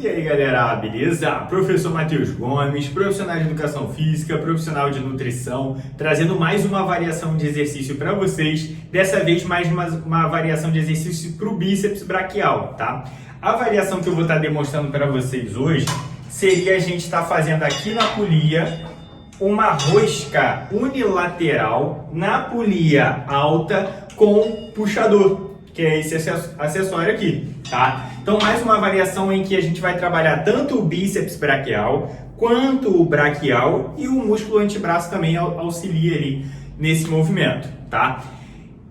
E aí galera, beleza? Professor Matheus Gomes, profissional de educação física, profissional de nutrição, trazendo mais uma variação de exercício para vocês, dessa vez mais uma variação de exercício para o bíceps braquial, tá? A variação que eu vou estar demonstrando para vocês hoje seria a gente estar fazendo aqui na polia uma rosca unilateral na polia alta com puxador, que é esse acessório aqui, tá? Então, mais uma variação em que a gente vai trabalhar tanto o bíceps braquial quanto o braquial e o músculo antebraço também auxilia ali nesse movimento, tá?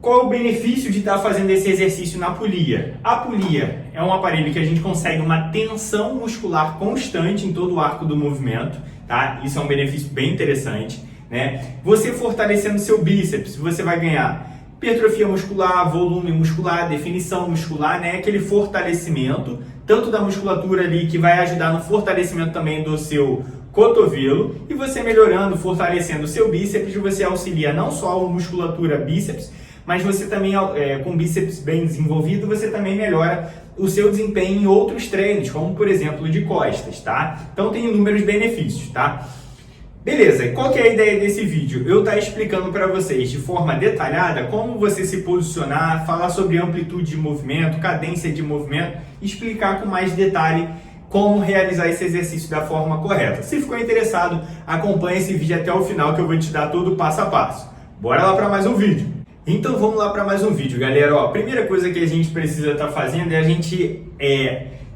Qual é o benefício de estar fazendo esse exercício na polia? A polia é um aparelho que a gente consegue uma tensão muscular constante em todo o arco do movimento, tá? Isso é um benefício bem interessante, né? Você fortalecendo seu bíceps, você vai ganhar hipertrofia muscular, volume muscular, definição muscular, né? Aquele fortalecimento, tanto da musculatura ali, que vai ajudar no fortalecimento também do seu cotovelo, e você melhorando, fortalecendo o seu bíceps, você auxilia não só a musculatura bíceps, mas você também, com bíceps bem desenvolvido, você também melhora o seu desempenho em outros treinos, como por exemplo de costas, tá? Então tem inúmeros benefícios, tá? Beleza, qual que é a ideia desse vídeo? Eu estou explicando para vocês de forma detalhada como você se posicionar, falar sobre amplitude de movimento, cadência de movimento, explicar com mais detalhe como realizar esse exercício da forma correta. Se ficou interessado, acompanhe esse vídeo até o final que eu vou te dar todo o passo a passo. Bora lá para mais um vídeo. Então vamos lá para mais um vídeo, galera. Ó, a primeira coisa que a gente precisa estar fazendo é a gente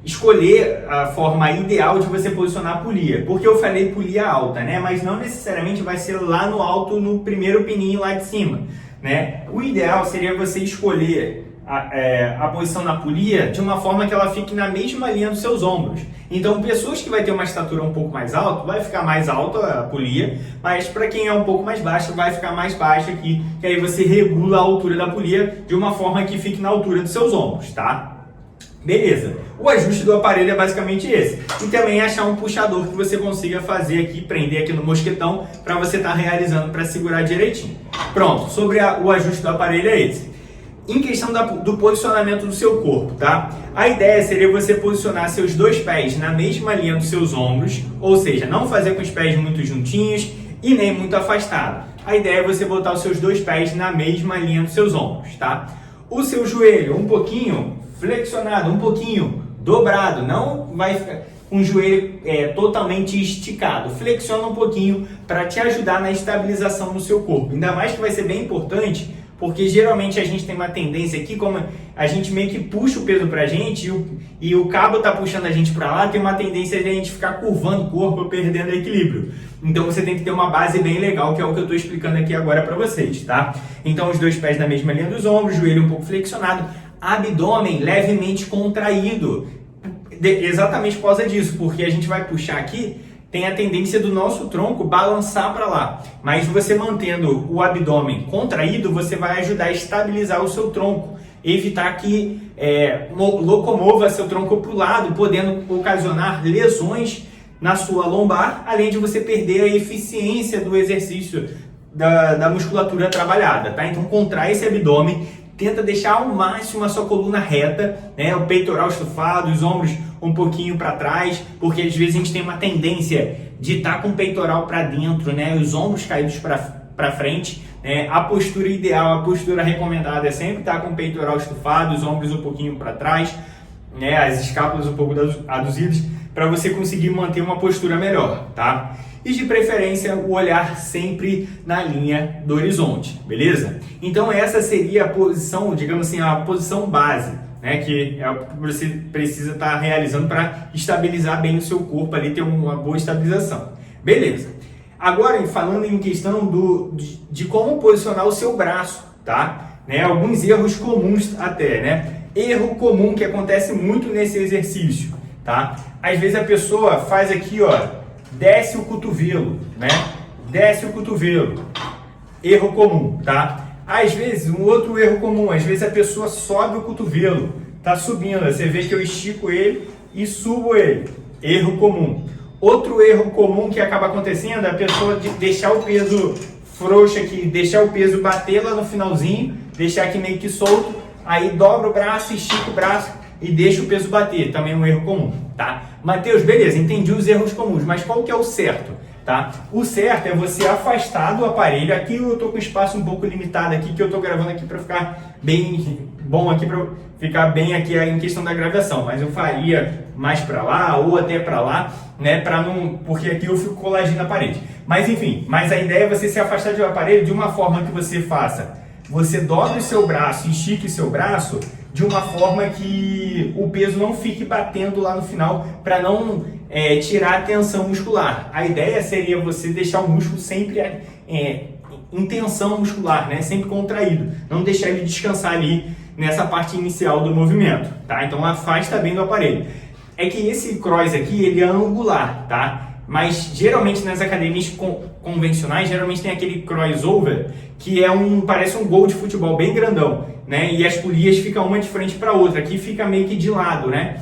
escolher a forma ideal de você posicionar a polia, porque eu falei polia alta, né? Mas não necessariamente vai ser lá no alto, no primeiro pininho lá de cima, né? O ideal seria você escolher a posição na polia de uma forma que ela fique na mesma linha dos seus ombros. Então, pessoas que vai ter uma estatura um pouco mais alta, vai ficar mais alta a polia, mas para quem é um pouco mais baixo, vai ficar mais baixa aqui, que aí você regula a altura da polia de uma forma que fique na altura dos seus ombros, tá? Beleza, o ajuste do aparelho é basicamente esse. E também achar um puxador que você consiga fazer aqui, prender aqui no mosquetão, para você estar realizando para segurar direitinho. Pronto, sobre o ajuste do aparelho é esse. Em questão do posicionamento do seu corpo, tá? A ideia seria você posicionar seus dois pés na mesma linha dos seus ombros, ou seja, não fazer com os pés muito juntinhos e nem muito afastados. A ideia é você botar os seus dois pés na mesma linha dos seus ombros, tá? O seu joelho um pouquinho flexionado, um pouquinho dobrado, não vai ficar com o joelho totalmente esticado. Flexiona um pouquinho para te ajudar na estabilização no seu corpo. Ainda mais que vai ser bem importante, porque geralmente a gente tem uma tendência aqui, como a gente meio que puxa o peso pra gente e o cabo tá puxando a gente para lá, tem uma tendência de a gente ficar curvando o corpo, perdendo equilíbrio. Então você tem que ter uma base bem legal, que é o que eu estou explicando aqui agora para vocês, tá? Então os dois pés na mesma linha dos ombros, joelho um pouco flexionado, abdômen levemente contraído, exatamente por causa disso, porque a gente vai puxar aqui, tem a tendência do nosso tronco balançar para lá, mas você mantendo o abdômen contraído, você vai ajudar a estabilizar o seu tronco, evitar que locomova seu tronco para o lado, podendo ocasionar lesões na sua lombar, além de você perder a eficiência do exercício da musculatura trabalhada, tá? Então contrai esse abdômen, tenta deixar ao máximo a sua coluna reta, né? O peitoral estufado, os ombros um pouquinho para trás, porque às vezes a gente tem uma tendência de estar com o peitoral para dentro, né? Os ombros caídos para frente. A postura ideal, a postura recomendada é sempre estar com o peitoral estufado, os ombros um pouquinho para trás, né? As escápulas um pouco aduzidas, para você conseguir manter uma postura melhor, tá? E de preferência o olhar sempre na linha do horizonte, beleza? Então essa seria a posição, digamos assim, a posição base, né, que é o que você precisa estar realizando para estabilizar bem o seu corpo ali, ter uma boa estabilização. Beleza. Agora, falando em questão de como posicionar o seu braço, tá? Né, alguns erros comuns até, né? Erro comum que acontece muito nesse exercício, tá? Às vezes a pessoa faz aqui, ó, desce o cotovelo, né? Desce o cotovelo. Erro comum, tá? Às vezes, um outro erro comum, às vezes a pessoa sobe o cotovelo, tá subindo, você vê que eu estico ele e subo ele. Erro comum. Outro erro comum que acaba acontecendo é a pessoa deixar o peso frouxo aqui, deixar o peso bater lá no finalzinho, deixar aqui meio que solto, aí dobra o braço, estica o braço e deixa o peso bater, também é um erro comum. tá? Matheus, beleza, entendi os erros comuns, mas qual que é o certo, tá? O certo é você afastar do aparelho. Aqui eu tô com espaço um pouco limitado aqui, que eu tô gravando aqui para ficar bem bom aqui, para ficar bem aqui em questão da gravação, mas eu faria mais para lá ou até para lá, né, para não, porque aqui eu fico coladinho na parede. Mas enfim, mas a ideia é você se afastar do aparelho de uma forma que você faça, você dobre o seu braço, estique o seu braço de uma forma que o peso não fique batendo lá no final, para não tirar a tensão muscular. A ideia seria você deixar o músculo sempre em tensão muscular, né, sempre contraído, não deixar ele descansar ali nessa parte inicial do movimento, tá? Então afasta bem do aparelho. É que esse cross aqui, ele é angular, tá? Mas geralmente nas academias convencionais, geralmente tem aquele crossover que parece um gol de futebol bem grandão, né? E as polias ficam uma de frente para a outra, aqui fica meio que de lado, né?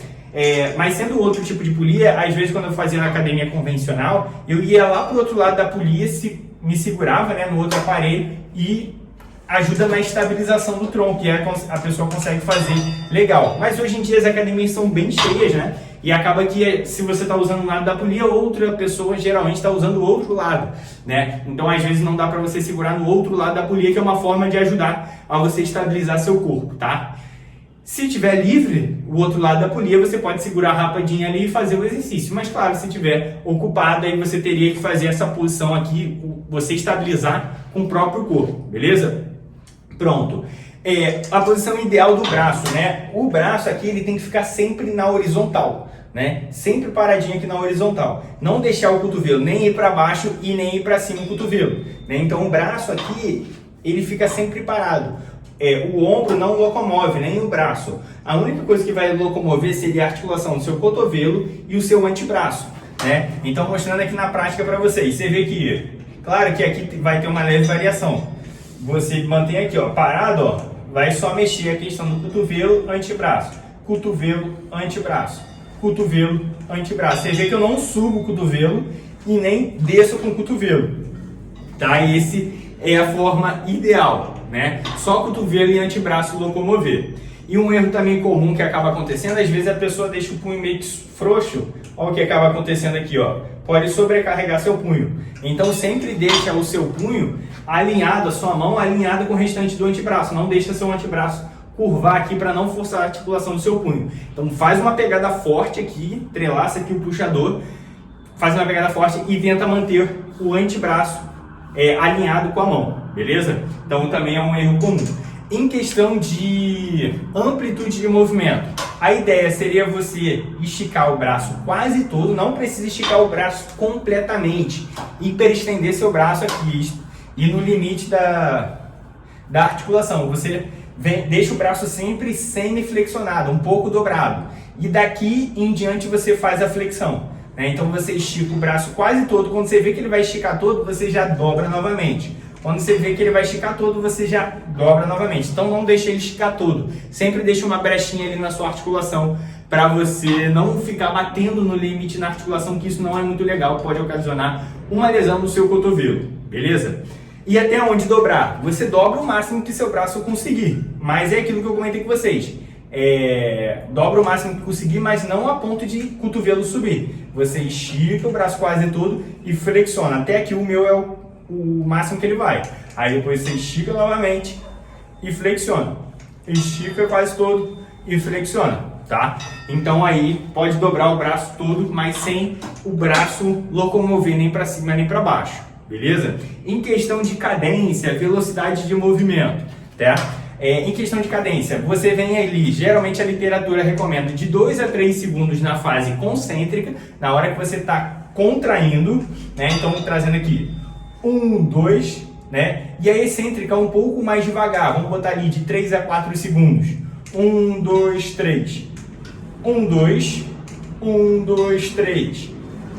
Mas sendo outro tipo de polia, às vezes quando eu fazia na academia convencional, eu ia lá pro outro lado da polia, me segurava, né, no outro aparelho e ajuda na estabilização do tronco, e a pessoa consegue fazer legal. Mas hoje em dia as academias são bem cheias, né? E acaba que se você está usando um lado da polia, outra pessoa geralmente está usando o outro lado, né? Então às vezes não dá para você segurar no outro lado da polia, que é uma forma de ajudar a você estabilizar seu corpo, tá? Se tiver livre, o outro lado da polia, você pode segurar rapidinho ali e fazer o exercício. Mas claro, se tiver ocupado, aí você teria que fazer essa posição aqui, você estabilizar com o próprio corpo, beleza? Pronto. A posição ideal do braço, né? O braço aqui, ele tem que ficar sempre na horizontal, né? Sempre paradinho aqui na horizontal. Não deixar o cotovelo nem ir para baixo e nem ir para cima o cotovelo, né? Então o braço aqui, ele fica sempre parado. O ombro não locomove, nem o braço. A única coisa que vai locomover seria a articulação do seu cotovelo e o seu antebraço, né? Então mostrando aqui na prática para vocês. Você vê que, claro que aqui vai ter uma leve variação. Você mantém aqui, ó, parado, ó, vai só mexer a questão do cotovelo, antebraço, cotovelo, antebraço, cotovelo, antebraço. Você vê que eu não subo o cotovelo e nem desço com o cotovelo, tá? Esse é a forma ideal, né? Só cotovelo e antebraço locomover. E um erro também comum que acaba acontecendo, às vezes a pessoa deixa o punho meio frouxo. Olha o que acaba acontecendo aqui, ó. Pode sobrecarregar seu punho. Então sempre deixa o seu punho alinhado, a sua mão alinhada com o restante do antebraço. Não deixa seu antebraço curvar aqui para não forçar a articulação do seu punho. Então faz uma pegada forte aqui, entrelaça aqui o puxador, faz uma pegada forte e tenta manter o antebraço alinhado com a mão, beleza? Então também é um erro comum. Em questão de amplitude de movimento, a ideia seria você esticar o braço quase todo, não precisa esticar o braço completamente, hiperestender seu braço aqui e no limite da articulação. Você deixa o braço sempre semi-flexionado, um pouco dobrado, e daqui em diante você faz a flexão, né? Então você estica o braço quase todo. Quando você vê que ele vai esticar todo, você já dobra novamente. Quando você vê que ele vai esticar todo, você já dobra novamente. Então não deixa ele esticar todo. Sempre deixa uma brechinha ali na sua articulação para você não ficar batendo no limite na articulação, que isso não é muito legal, pode ocasionar uma lesão no seu cotovelo, beleza? E até onde dobrar? Você dobra o máximo que seu braço conseguir. Mas é aquilo que eu comentei com vocês. Dobra o máximo que conseguir, mas não a ponto de cotovelo subir. Você estica o braço quase todo e flexiona. Até aqui o meu é o máximo que ele vai. Aí depois você estica novamente e flexiona. Estica quase todo e flexiona, tá? Então aí pode dobrar o braço todo, mas sem o braço locomover nem para cima nem para baixo, beleza? Em questão de cadência, velocidade de movimento, tá? Em questão de cadência, você vem ali, geralmente a literatura recomenda de 2 a 3 segundos na fase concêntrica, na hora que você está contraindo, né? Então trazendo aqui 1, 2, né? E a excêntrica um pouco mais devagar, vamos botar ali de 3 a 4 segundos. 1, 2, 3. 1, 2, 1, 2, 3.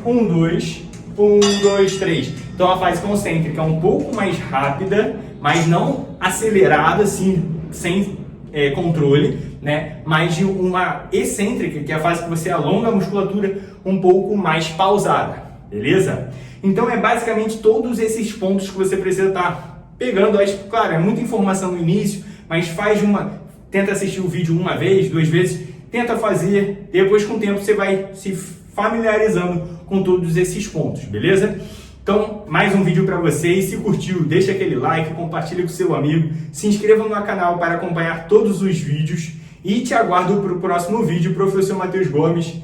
1, 2, 1, 2, 3. Então a fase concêntrica é um pouco mais rápida, mas não acelerada, assim, sem controle, né? Mas de uma excêntrica, que é a fase que você alonga a musculatura, um pouco mais pausada, beleza? Então é basicamente todos esses pontos que você precisa estar pegando. Claro, é muita informação no início, mas tenta assistir o vídeo uma vez, 2 vezes, tenta fazer, depois com o tempo você vai se familiarizando com todos esses pontos, beleza? Então, mais um vídeo para vocês. Se curtiu, deixa aquele like, compartilha com seu amigo, se inscreva no canal para acompanhar todos os vídeos e te aguardo para o próximo vídeo, professor Matheus Gomes.